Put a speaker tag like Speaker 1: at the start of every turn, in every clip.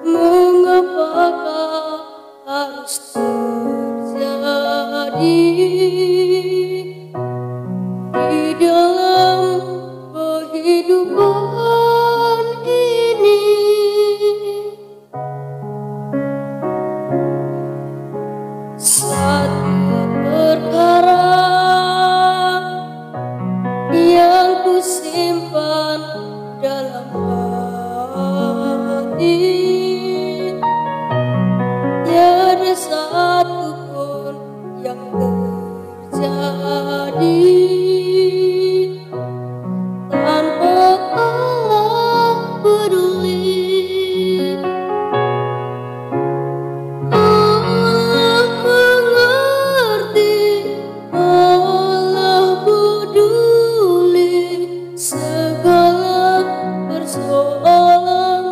Speaker 1: mengapakah harus terjadi di dalam kehidupan ini. Satu perkara yang ku simpan dalam hati, tiada satu pun yang terjadi tanpa Allah peduli. Allah mengerti, Allah peduli segala persoalan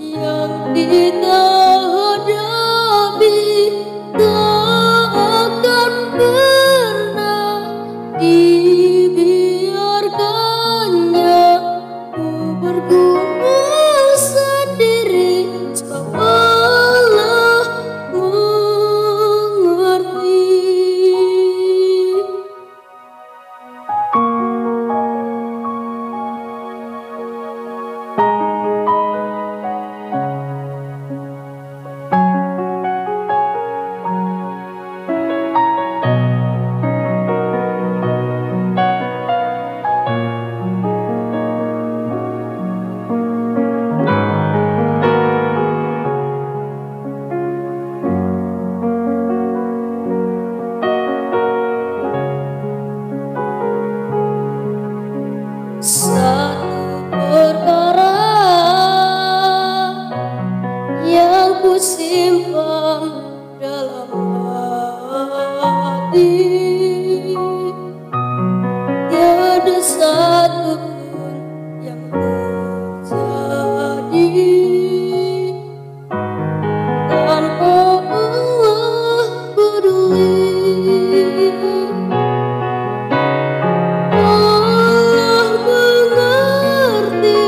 Speaker 1: yang kita hadapi. Tak akan pernah dibiarkannya ku bergumul sendiri, sebab Allah mengerti. Satu perkara yang ku simpan dalam hati, tiada satu pun yang terjadi tanpa Allah peduli. Allah mengerti,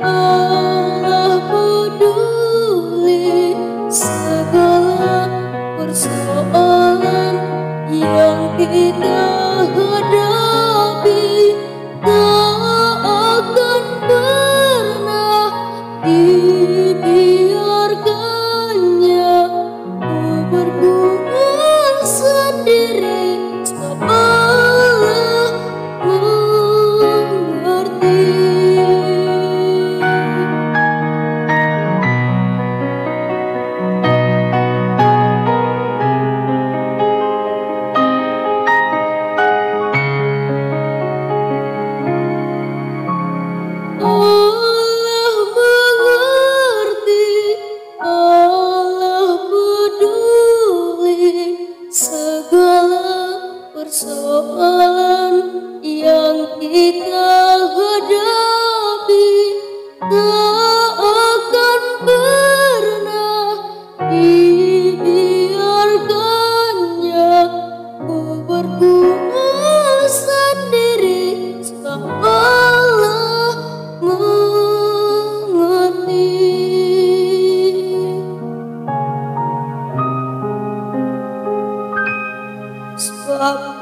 Speaker 1: Allah peduli segala persoalan yang kita hadapi. Tak akan pernah dibiarkannya ku bergumul sendiri, sebab Allah mengerti. Allah mengerti, Allah peduli segala persoalan yang kita hadapi. Tak akan pernah dibiarkannya ku bergumul sendiri, sebab Allah mengerti. Sebab